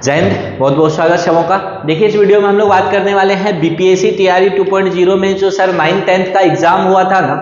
जय हिंद, बहुत बहुत स्वागत है सबका। देखिए इस वीडियो में हम लोग बात करने वाले हैं बीपीएससी टीआरई 2.0 में जो सर 9-10 का एग्जाम हुआ था ना,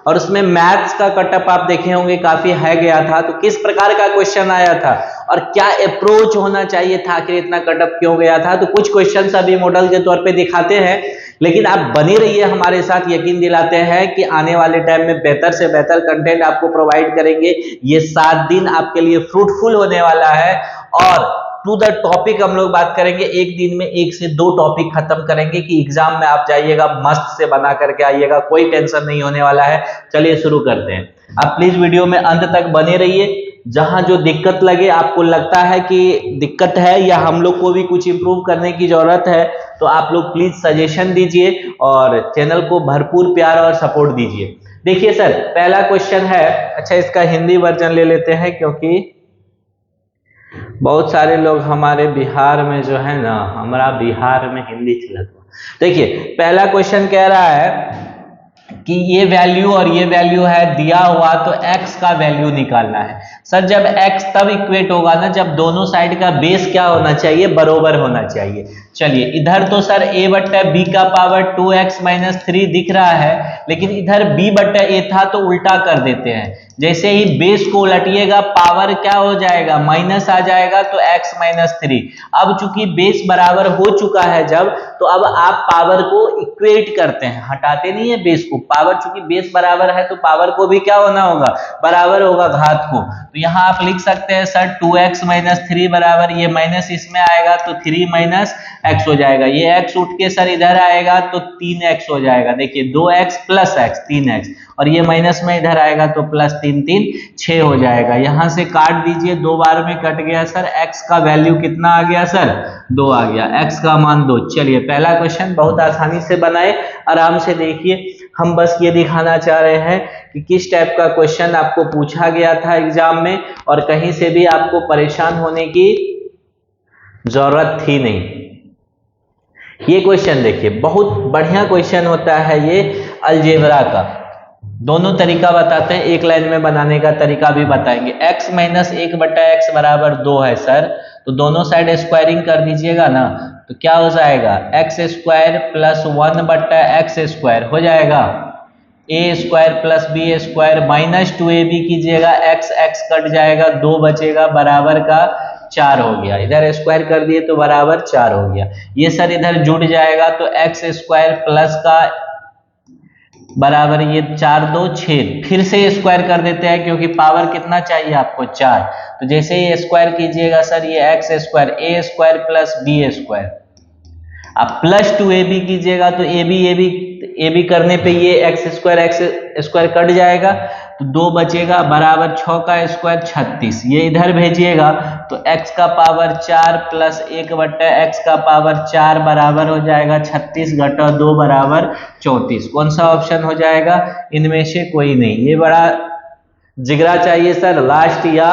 और उसमें मैथ्स का कटअप आप देखे होंगे काफी हाई गया था। तो किस प्रकार का क्वेश्चन आया था और क्या अप्रोच होना चाहिए था, आखिर इतना कटअप क्यों गया था। तो कुछ क्वेश्चन अभी मॉडल के तौर पे दिखाते हैं, लेकिन आप बने रहिए हमारे साथ। यकीन दिलाते हैं कि आने वाले टाइम में बेहतर से बेहतर कंटेंट आपको प्रोवाइड करेंगे। ये 7 दिन आपके लिए फ्रूटफुल होने वाला है और टू द टॉपिक हम लोग बात करेंगे। एक दिन में 1 से 2 टॉपिक खत्म करेंगे कि एग्जाम में आप जाइएगा मस्त से बना करके आइएगा, कोई टेंशन नहीं होने वाला है। चलिए शुरू करते हैं। आप प्लीज वीडियो में अंत तक बने रहिए। जहां जो दिक्कत लगे, आपको लगता है कि दिक्कत है या हम लोग को भी कुछ इंप्रूव करने की जरूरत है, तो आप लोग प्लीज सजेशन दीजिए और चैनल को भरपूर प्यार और सपोर्ट दीजिए। देखिए सर, पहला क्वेश्चन है, अच्छा इसका हिंदी वर्जन ले लेते हैं क्योंकि बहुत सारे लोग हमारे बिहार में जो है ना, हमारा बिहार में हिंदी चलता। देखिए पहला क्वेश्चन कह रहा है कि ये वैल्यू और ये वैल्यू है दिया हुआ, तो x का वैल्यू निकालना है। सर जब x तब इक्वेट होगा ना जब दोनों साइड का बेस क्या होना चाहिए, बरोबर होना चाहिए। चलिए इधर तो सर a बट्टा b का पावर 2x - 3 दिख रहा है, लेकिन इधर b बट्टा a था तो उल्टा कर देते हैं। जैसे ही बेस को उलटिएगा पावर क्या हो जाएगा, माइनस आ जाएगा, तो x - 3। अब चूंकि बेस बराबर हो चुका है जब, तो अब आप पावर को इक्वेट करते हैं, हटाते नहीं है बेस को। पावर चूंकि बेस बराबर है तो पावर को भी क्या होना होगा, बराबर होगा घात को। तो यहाँ आप लिख सकते हैं सर 2x - 3 बराबर, ये माइनस इसमें आएगा तो 3 - x हो जाएगा। ये x उठ के सर इधर आएगा तो 3x हो जाएगा। देखिए 2x + x 3x, और ये माइनस में इधर आएगा तो प्लस 3 3 6 हो जाएगा। यहां से काट दीजिए, 2 बार में कट गया सर। x का वैल्यू कितना आ गया सर, 2 आ गया, x का मान 2। चलिए पहला क्वेश्चन बहुत आसानी से बनाए, आराम से देखिए। हम बस ये दिखाना चाह रहे हैं कि किस टाइप का क्वेश्चन आपको पूछा गया था एग्जाम में, और कहीं से भी आपको परेशान होने की जरूरत थी नहीं। ये क्वेश्चन देखिए, बहुत बढ़िया क्वेश्चन होता है ये अलजेब्रा का। दोनों तरीका बताते हैं, एक लाइन में बनाने का तरीका भी बताएंगे। x - 1 बट्टा x बराबर 2 है सर, तो दोनों साइड स्क्वायरिंग कर दीजिएगा ना, तो क्या हो जाएगा, x² + 1 बट्टा x² हो जाएगा। a² + b² - 2ab कीजिएगा, x कट जाएगा, 2 बचेगा, बराबर का 4 हो गया। इधर स्क्वायर कर दिए तो बराबर 4 हो गया। ये सर इधर जुड़ जाएगा तो x² प्लस का बराबर ये 4 2 6, फिर से स्क्वायर कर देते हैं क्योंकि पावर कितना चाहिए आपको, 4। तो जैसे ही स्क्वायर कीजिएगा सर, ये x² a² + b²। आप प्लस 2ab कीजिएगा तो ab करने पे ये x² कट जाएगा, तो 2 बचेगा, बराबर 6 का स्क्वायर 36। ये इधर भेजिएगा तो x का पावर 4 + 1 बट्टा x का पावर 4 बराबर हो जाएगा 36 घटा 2 बराबर 34। कौन सा ऑप्शन हो जाएगा, इनमें से कोई नहीं। ये बड़ा जिगरा चाहिए सर लास्ट या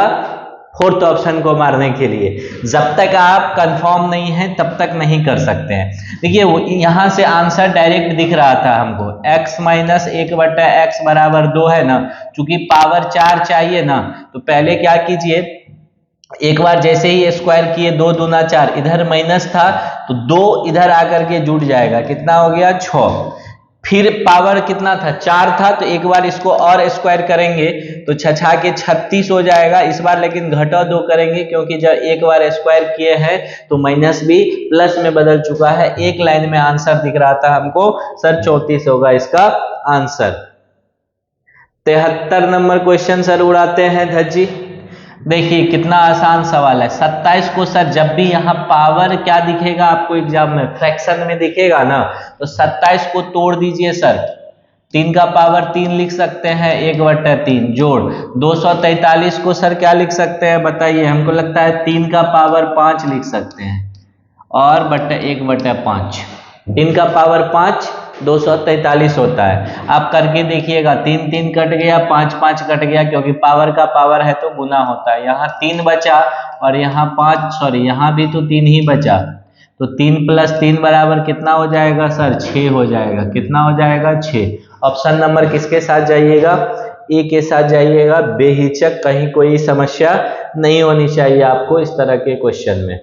4th ऑप्शन को मारने के लिए। जब तक आप कंफर्म नहीं है तब तक नहीं कर सकते हैं। देखिए यहां से आंसर डायरेक्ट दिख रहा था हमको, x - 1 बट्टा x बराबर 2 है ना, चूंकि पावर 4 चाहिए ना, तो पहले क्या कीजिए, एक बार जैसे ही स्क्वायर किए 2 दूना 4, इधर माइनस था तो 2 इधर आकर के जुड़ जाएगा, कितना हो गया 6। फिर पावर कितना था, 4 था, तो एक बार इसको और स्क्वायर करेंगे तो 6 के 36 हो जाएगा। इस बार लेकिन घटा 2 करेंगे क्योंकि जब एक बार स्क्वायर किए हैं तो माइनस भी प्लस में बदल चुका है। एक लाइन में आंसर दिख रहा था हमको सर 34 होगा इसका आंसर। 73 नंबर क्वेश्चन सर उड़ाते हैं धज्जी। देखिए कितना आसान सवाल है। 27 को सर जब भी यहाँ पावर क्या दिखेगा आपको एग्जाम में, फ्रैक्शन में दिखेगा ना, तो 27 को तोड़ दीजिए सर। 3 का पावर 3 लिख सकते हैं, 1 बट्टा 3 जोड़ 243 को सर क्या लिख सकते हैं बताइए, हमको लगता है 3 का पावर 5 लिख सकते हैं, और बट्टा 1 बट्टा 5। 3 का पावर 5 243 होता है। आप करके देखिएगा, 3 3 कट गया, 5 5 कट गया, क्योंकि पावर का पावर है तो गुना होता है। यहाँ 3 बचा और यहाँ 5, सॉरी यहाँ भी तो 3 ही बचा, तो 3 + 3 बराबर कितना हो जाएगा सर, 6 हो जाएगा। कितना हो जाएगा, 6। ऑप्शन नंबर किसके साथ जाइएगा, ए के साथ जाइएगा। बेहिचक, कहीं कोई समस्या नहीं होनी चाहिए आपको इस तरह के क्वेश्चन में।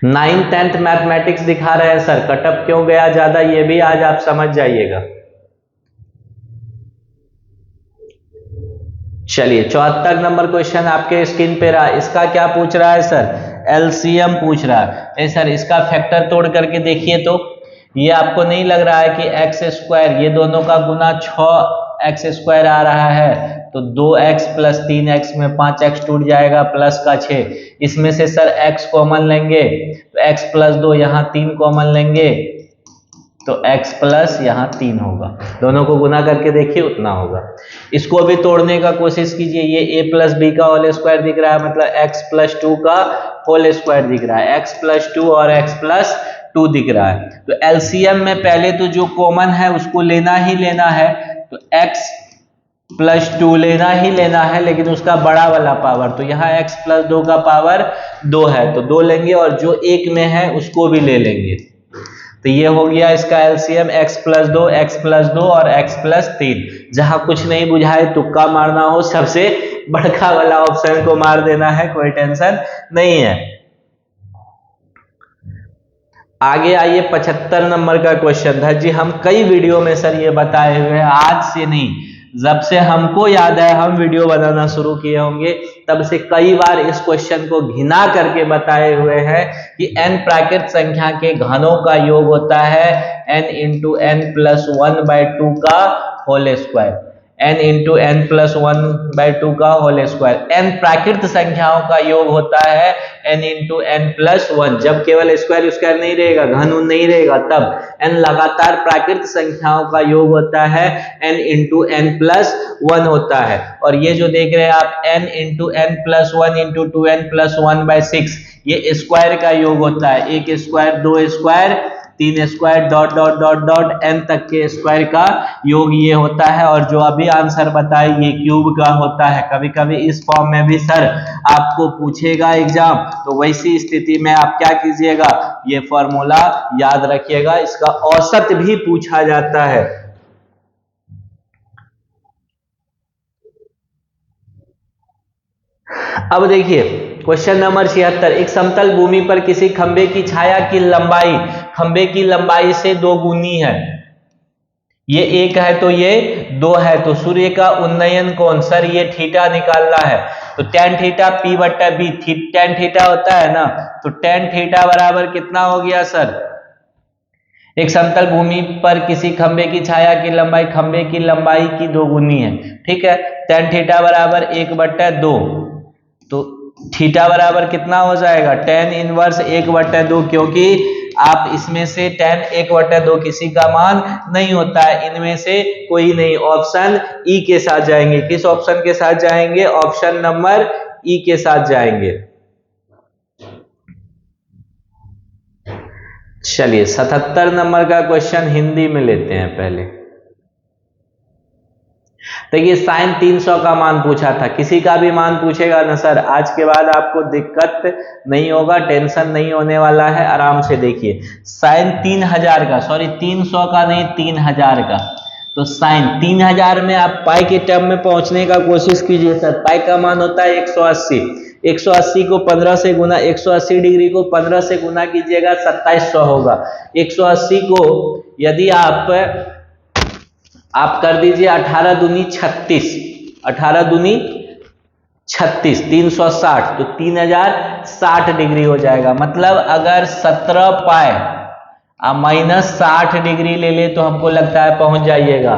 9th 10th मैथमेटिक्स दिखा रहे हैं सर, कटअप क्यों गया ज्यादा, ये भी आज आप समझ जाइएगा। चलिए 74 नंबर क्वेश्चन आपके स्क्रीन पे रहा, इसका क्या पूछ रहा है सर, एलसीएम पूछ रहा है। सर इसका फैक्टर तोड़ करके देखिए तो ये आपको नहीं लग रहा है कि एक्स स्क्वायर, ये दोनों का गुना 6x स्क्वायर आ रहा है, तो 2x प्लस 3x में 5x टूट जाएगा प्लस का 6, इसमें से सर x कॉमन लेंगे तो x प्लस 2, यहाँ 3 कॉमन लेंगे तो x प्लस यहाँ 3 होगा, दोनों को गुना करके देखिए उतना होगा। इसको भी तोड़ने का कोशिश कीजिए, ये a प्लस बी का होल स्क्वायर दिख रहा है, मतलब x प्लस 2 का होल स्क्वायर दिख रहा है, x प्लस 2 और x प्लस 2 दिख रहा है। तो एलसीएम में पहले तो जो कॉमन है उसको लेना ही लेना है, तो x प्लस 2 लेना ही लेना है, लेकिन उसका बड़ा वाला पावर, तो यहाँ x प्लस 2 का पावर 2 है तो 2 लेंगे, और जो एक में है उसको भी ले लेंगे, तो ये हो गया इसका एलसीएम x प्लस 2 और x प्लस 3। जहां कुछ नहीं बुझाए तुक्का मारना हो, सबसे बड़का वाला ऑप्शन को मार देना है, कोई टेंशन नहीं है। आगे आइए 75 नंबर का क्वेश्चन था जी, हम कई वीडियो में सर ये बताए हुए हैं, आज से नहीं, जब से हमको याद है हम वीडियो बनाना शुरू किए होंगे तब से कई बार इस क्वेश्चन को घिना करके बताए हुए हैं कि n प्राकृत संख्या के घनों का योग होता है n इंटू n प्लस 1/2 का whole square, n into n plus 1/2 का होल स्क्वायर। n प्राकृत संख्याओं का योग होता है n इंटू n प्लस 1, जब केवल स्क्वायर स्क्वायर नहीं रहेगा, घन नहीं रहेगा, तब n लगातार प्राकृत संख्याओं का योग होता है n इंटू n प्लस 1 होता है। और ये जो देख रहे हैं आप n into n plus 1 into 2n plus 1/6, ये स्क्वायर का योग होता है, 1 square 2 square 3 square dot dot dot dot n तक के स्क्वायर का योग ये होता है। और जो अभी आंसर बताए ये क्यूब का होता है। कभी कभी इस फॉर्म में भी सर आपको पूछेगा एग्जाम, तो वैसी स्थिति में आप क्या कीजिएगा, ये फॉर्मूला याद रखिएगा, इसका औसत भी पूछा जाता है। अब देखिए क्वेश्चन नंबर 76, एक समतल भूमि पर किसी खंबे की छाया की लंबाई खंबे की लंबाई से 2 गुनी है, ये 1 है तो ये 2 है, तो सूर्य का उन्नयन कोण सर ये थीटा निकालना है, तो tan थीटा p बट्टा b, tan थीटा होता है ना, तो tan थीटा बराबर कितना हो गया सर, एक समतल भूमि पर किसी खंबे की छाया की लंबाई खंबे की लंबाई की 2 गुनी है, ठीक है, tan थीटा बराबर 1/2, तो थीटा बराबर कितना हो जाएगा, tan इनवर्स 1/2, क्योंकि आप इसमें से tan 1/2 किसी का मान नहीं होता है, इनमें से कोई नहीं, ऑप्शन ई के साथ जाएंगे। किस ऑप्शन के साथ जाएंगे, ऑप्शन नंबर ई के साथ जाएंगे। चलिए 77 नंबर का क्वेश्चन हिंदी में लेते हैं पहले। देखिए साइन 300 का मान पूछा था, किसी का भी मान पूछेगा ना सर, आज के बाद आपको दिक्कत नहीं होगा, टेंशन नहीं होने वाला है, आराम से देखिए। साइन 3000 का, सॉरी 300 का नहीं 3000 का, तो साइन 3000 में आप पाई के टर्म में पहुंचने का कोशिश कीजिए सर। पाई का मान होता है 180, 180 को 15 से गुना, 180 डिग्री को 15 से गुना कीजिएगा 2700 होगा। 180 को यदि आप कर दीजिए 18 दूनी 36, 18 दूनी 36, 360, तो 3060 डिग्री हो जाएगा। मतलब अगर 17 पाए माइनस 60 डिग्री ले ले तो हमको लगता है पहुंच जाइएगा।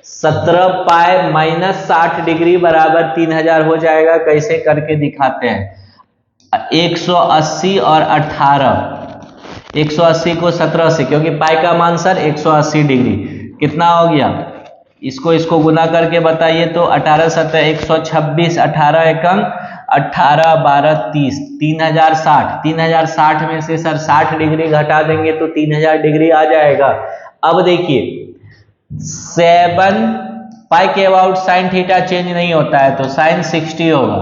17 पाए माइनस 60 डिग्री बराबर 3000 हो जाएगा। कैसे करके दिखाते हैं, 180 और 18, 180 को 17 से, क्योंकि पाई का मान सर 180 डिग्री, कितना हो गया, इसको गुना करके बताइए तो 18 7 126, 18 एकम 18 12 30, 3060, 3060 में से सर 60 डिग्री घटा देंगे तो 3000 डिग्री आ जाएगा। अब देखिए 7 पाई के अबाउट साइन थीटा चेंज नहीं होता है, तो साइन 60 होगा,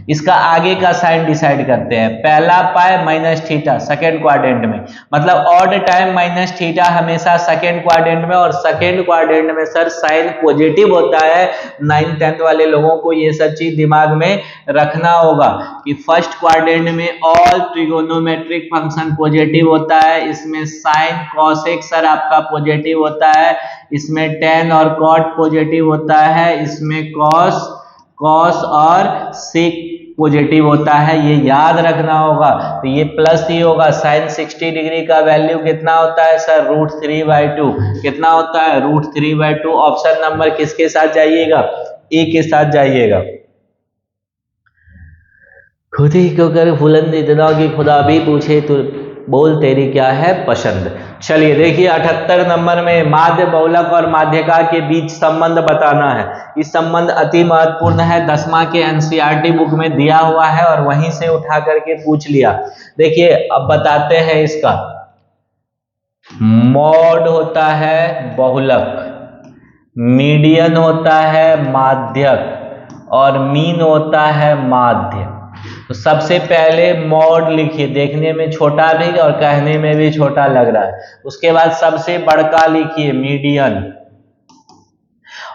इसका आगे का साइन डिसाइड करते हैं। पहला pi minus theta second quadrant में, मतलब ऑड टाइम माइनस थीटा हमेशा सेकेंड क्वाड्रेंट में, और सेकेंड क्वाड्रेंट में सर साइन पॉजिटिव होता है। 9th 10th वाले लोगों को ये सब चीज दिमाग में रखना होगा कि फर्स्ट क्वाड्रेंट में ऑल ट्रिगोनोमेट्रिक फंक्शन पॉजिटिव होता है। इसमें साइन कॉसेक सर आपका पॉजिटिव होता है, इसमें टेन और कॉट पॉजिटिव होता है, इसमें कॉस और सेक पॉजिटिव होता है, ये याद रखना होगा। तो ये प्लस ही होगा। साइन 60 डिग्री का वैल्यू कितना होता है सर? √3/2। कितना होता है? √3/2। ऑप्शन नंबर किसके साथ जाइएगा? ए के साथ जाइएगा। खुद ही को कर बुलंद इतना कि खुदा भी पूछे तो बोल तेरी क्या है पसंद। चलिए देखिए 78 नंबर में माध्य बहुलक और माध्यिका के बीच संबंध बताना है। इस संबंध अति महत्वपूर्ण है, 10वां के एनसीईआरटी बुक में दिया हुआ है और वहीं से उठा करके पूछ लिया। देखिए अब बताते हैं इसका। मॉड होता है बहुलक, मीडियन होता है माध्यक और मीन होता है माध्य। तो सबसे पहले मॉड लिखिए, देखने में छोटा भी और कहने में भी छोटा लग रहा है। उसके बाद सबसे बड़का लिखिए मीडियन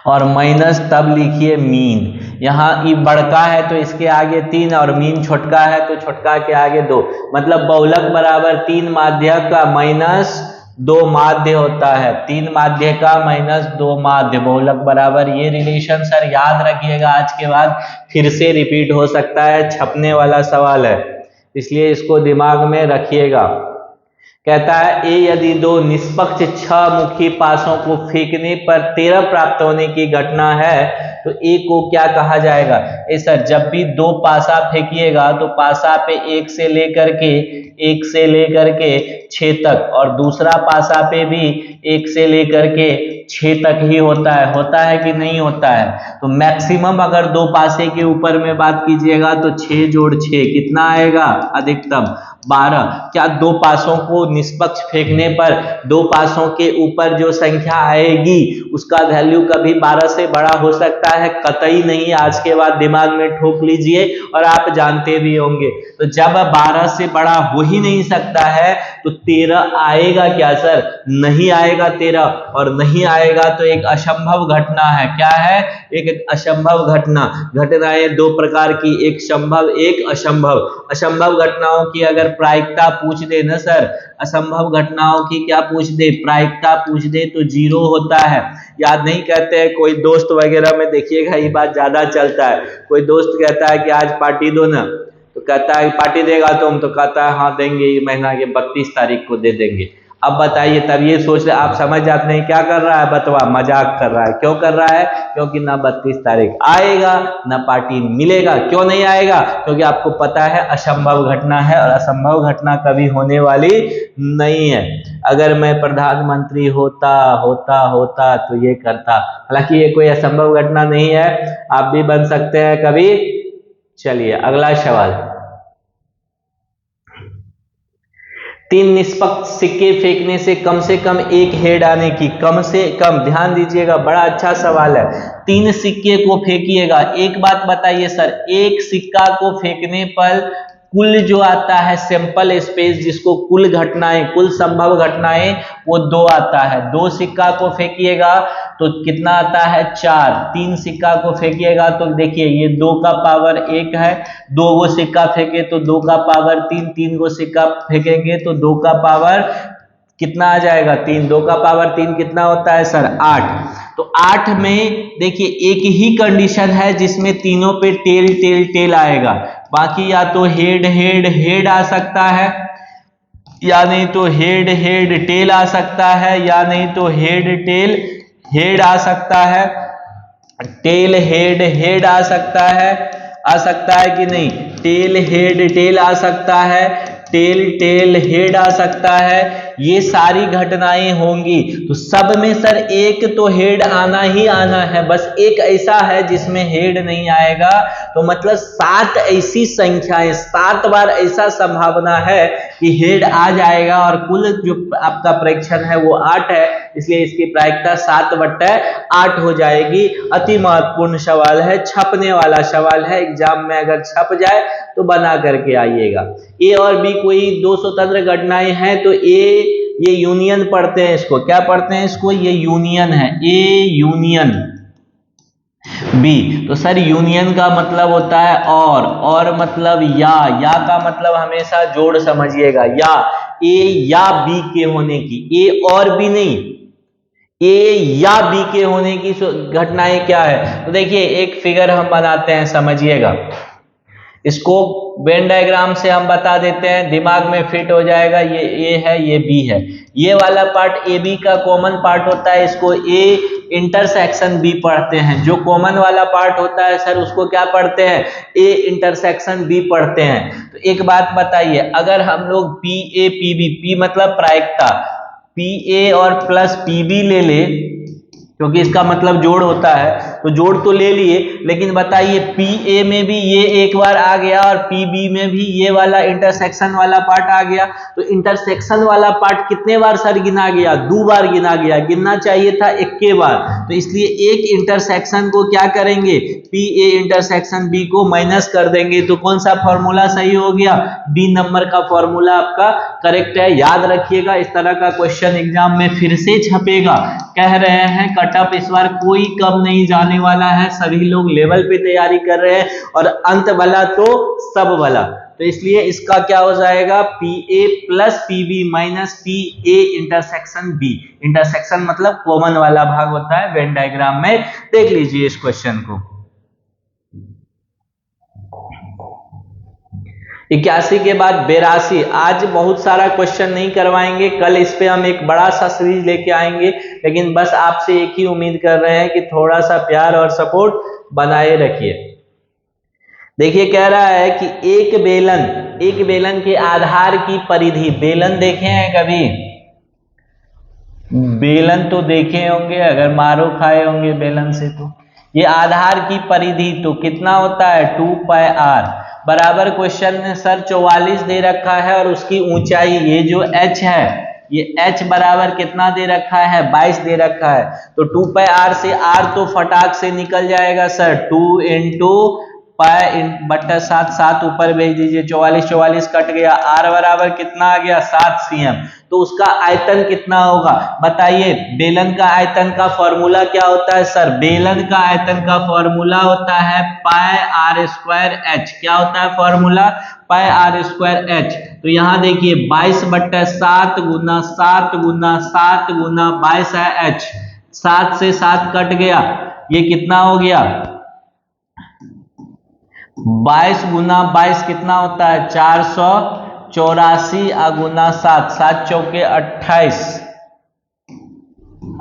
और माइनस तब लिखिए मीन। यहाँ ये बड़का है तो इसके आगे 3 और मीन छोटका है तो छोटका के आगे 2, मतलब बहुलक बराबर 3 माध्यक का माइनस 2 माध्य होता है। 3 माध्य का माइनस 2 माध्य, बहुलक बराबर ये रिलेशन सर याद रखिएगा। आज के बाद फिर से रिपीट हो सकता है, छपने वाला सवाल है, इसलिए इसको दिमाग में रखिएगा। कहता है ए यदि 2 निष्पक्ष 6 मुखी पासों को फेंकने पर 13 प्राप्त होने की घटना है तो ए को क्या कहा जाएगा? ए सर जब भी 2 पासा फेंकिएगा तो पासा पे 1 से लेकर के 6 तक और दूसरा पासा पे भी 1 से लेकर के 6 तक ही होता है कि नहीं होता है? तो मैक्सिमम अगर 2 पासे के ऊपर में बात कीजिएगा तो 6 जोड़ 6 कितना आएगा? अधिकतम 12। क्या 2 पासों को निष्पक्ष फेंकने पर 2 पासों के ऊपर जो संख्या आएगी उसका वैल्यू कभी 12 से बड़ा हो सकता है? कतई नहीं। आज के बाद दिमाग में ठोक लीजिए और आप जानते भी होंगे। तो जब 12 से बड़ा हो ही नहीं सकता है तो 13 आएगा क्या सर? नहीं आएगा 13, और नहीं आएगा तो एक असंभव घटना है। क्या है? एक असंभव घटना। घटनाएं 2 प्रकार की, एक संभव एक असंभव। असंभव घटनाओं की अगर प्रायिकता पूछ दे ना सर, असंभव घटनाओं की क्या पूछ दे? प्रायिकता पूछ दे तो 0 होता है। याद नहीं कहते हैं? कोई दोस्त वगैरह में देखिएगा ये बात ज्यादा चलता है। कोई दोस्त कहता है कि आज पार्टी दो ना, तो कहता है पार्टी देगा तुम? तो कहता है हाँ देंगे, ये महीना के 32 तारीख को दे देंगे। अब बताइए, तब ये सोच रहे आप समझ जाते हैं क्या कर रहा है बतवा? मजाक कर रहा है। क्यों कर रहा है? क्योंकि ना 32 तारीख आएगा ना पार्टी मिलेगा। क्यों नहीं आएगा? क्योंकि आपको पता है असंभव घटना है और असंभव घटना कभी होने वाली नहीं है। अगर मैं प्रधानमंत्री होता तो ये करता। हालांकि ये कोई असंभव घटना नहीं है, आप भी बन सकते हैं कभी। चलिए अगला सवाल। 3 निष्पक्ष सिक्के फेंकने से कम 1 हेड आने की, कम से कम, ध्यान दीजिएगा बड़ा अच्छा सवाल है। 3 सिक्के को फेंकिएगा। एक बात बताइए सर, एक सिक्का को फेंकने पर कुल जो आता है सैंपल स्पेस, जिसको कुल घटनाएं, कुल संभव घटनाएं, वो 2 आता है। 2 सिक्का को फेंकिएगा तो कितना आता है? 4। 3 सिक्का को फेंकिएगा तो देखिए ये 2 का पावर 1 है। 2 गो सिक्का फेंके तो 2 का पावर 3, 3 गो सिक्का फेंकेंगे तो 2 का पावर कितना आ जाएगा? 3। 2 का पावर 3 कितना होता है सर? 8। तो 8 में देखिए एक ही कंडीशन है जिसमें तीनों पे टेल आएगा। बाकी या तो हेड आ सकता है, या नहीं तो हेड टेल आ सकता है, या नहीं तो हेड आ सकता है। टेल हेड आ सकता है कि नहीं? टेल आ सकता है, टेल हेड आ सकता है। ये सारी घटनाएं होंगी तो सब में सर एक तो हेड आना ही आना है। बस एक ऐसा है जिसमें हेड नहीं आएगा। तो मतलब 7 ऐसी संख्याएं, 7 बार ऐसा संभावना है कि हेड आ जाएगा और कुल जो आपका प्रेक्षण है वो 8 है, इसलिए इसकी प्रायिकता 7/8 हो जाएगी। अति महत्वपूर्ण सवाल है, छपने वाला सवाल है, एग्जाम में अगर छप जाए तो बना करके आइएगा। ए और बी कोई दो स्वतंत्र घटनाएं हैं तो ये यूनियन पढ़ते हैं, इसको क्या पढ़ते हैं, इसको ये यूनियन है, ए यूनियन बी। तो सर यूनियन का मतलब होता है और मतलब या का मतलब हमेशा जोड़ समझिएगा, या ए या बी के होने की, ए और बी नहीं, ए या बी के होने की घटनाएं क्या है। तो देखिए एक फिगर हम बनाते हैं, समझिएगा, इसको वेन डायग्राम से हम बता देते हैं, दिमाग में फिट हो जाएगा। ये ए है, ये बी है, ये वाला पार्ट ए बी का कॉमन पार्ट होता है, इसको ए इंटरसेक्शन बी पढ़ते हैं। जो कॉमन वाला पार्ट होता है सर उसको क्या पढ़ते हैं, ए इंटरसेक्शन बी पढ़ते हैं। तो एक बात बताइए, अगर हम लोग P A P B, P मतलब प्रायिकता, पी ए और प्लस पी बी ले ले, क्योंकि इसका मतलब जोड़ होता है, तो जोड़ तो ले लिए, लेकिन बताइए पी ए में भी ये एक बार आ गया और पी बी में भी ये वाला इंटरसेक्शन वाला पार्ट आ गया, तो इंटरसेक्शन वाला पार्ट कितने बार सर गिना गया, 2 बार गिना गया, गिनना चाहिए था 1 बार। तो इसलिए एक इंटरसेक्शन को क्या करेंगे, पी ए इंटरसेक्शन बी को माइनस कर देंगे, तो कौन सा फॉर्मूला सही हो गया, बी नंबर का फॉर्मूला आपका करेक्ट है। याद रखिएगा, इस तरह का क्वेश्चन एग्जाम में फिर से छपेगा। कह रहे हैं कटअप इस बार कोई कम नहीं जाने वाला है, सभी लोग लेवल पे तैयारी कर रहे हैं और अंत वाला तो सब वाला। तो इसलिए इसका क्या हो जाएगा, P A plus P B minus P A intersection B. Intersection मतलब कॉमन वाला भाग होता है, वेन डायग्राम में देख लीजिए इस क्वेश्चन को। 81 के बाद 82। आज बहुत सारा क्वेश्चन नहीं करवाएंगे, कल इस पे हम एक बड़ा सा सीरीज लेके आएंगे, लेकिन बस आपसे एक ही उम्मीद कर रहे हैं कि थोड़ा सा प्यार और सपोर्ट बनाए रखिए। देखिए कह रहा है कि एक बेलन के आधार की परिधि, बेलन देखे हैं कभी, बेलन तो देखे होंगे, अगर मारो खाए होंगे बेलन से, तो ये आधार की परिधि तो कितना होता है, 2πr बराबर। क्वेश्चन में सर 44 दे रखा है और उसकी ऊंचाई ये जो h है, ये h बराबर कितना दे रखा है, 22 दे रखा है। तो 2πr से r तो फटाक से निकल जाएगा सर, 2 इंटू पाई बट्टा 7 ऊपर भेज दीजिए, 44 कट गया, r बराबर कितना आ गया, 7 cm। तो उसका आयतन कितना होगा बताइए। बेलन का आयतन का फॉर्मूला क्या होता है सर, बेलन का आयतन का फॉर्मूला होता है पाई r स्क्वायर h। क्या होता है फॉर्मूला, पाई r स्क्वायर h। तो यहाँ देखिए 22/7 गुना 7 गुना 7 गुना 22 है h, 7 से 7 कट गया, ये कितना हो गया, 22 गुना 22 कितना होता है, 484 गुना 7, 7 चौके 28,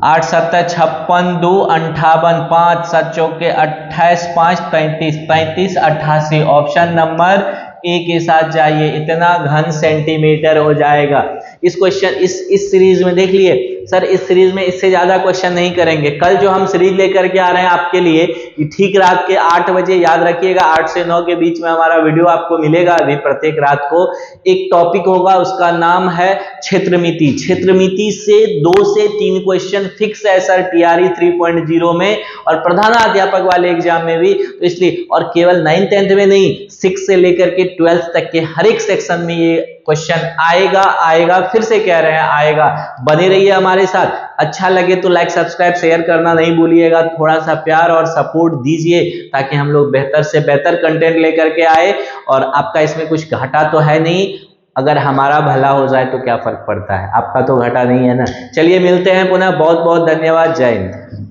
8 7 56, 2 58, 5 7 चौके 28, 5 33, 35 88। ऑप्शन नंबर ए के साथ जाइए, इतना घन सेंटीमीटर हो जाएगा। इस क्वेश्चन इस सीरीज में देख लिए सर, इस सीरीज में इससे ज्यादा क्वेश्चन नहीं करेंगे। कल जो हम सीरीज लेकर के आ रहे हैं आपके लिए, ठीक रात के 8 बजे, याद रखिएगा 8 से 9 के बीच में हमारा वीडियो आपको मिलेगा। अभी प्रत्येक रात को एक टॉपिक होगा, उसका नाम है क्षेत्रमिति। क्षेत्रमिति से 2 से 3 क्वेश्चन फिक्स है सर TRE 3.0 में और प्रधानाध्यापक वाले एग्जाम में भी। तो इसलिए, और केवल 9th 10th में नहीं, 6 से लेकर के 12th तक के हर एक सेक्शन में ये क्वेश्चन आएगा, फिर से कह रहे हैं आएगा। बने रहिए हमारे साथ। अच्छा लगे तो लाइक सब्सक्राइब शेयर करना नहीं भूलिएगा। थोड़ा सा प्यार और सपोर्ट दीजिए ताकि हम लोग बेहतर से बेहतर कंटेंट लेकर के आए, और आपका इसमें कुछ घाटा तो है नहीं। अगर हमारा भला हो जाए तो क्या फर्क पड़ता है, आपका तो घाटा नहीं है ना। चलिए मिलते हैं पुनः, बहुत बहुत धन्यवाद, जय हिंद।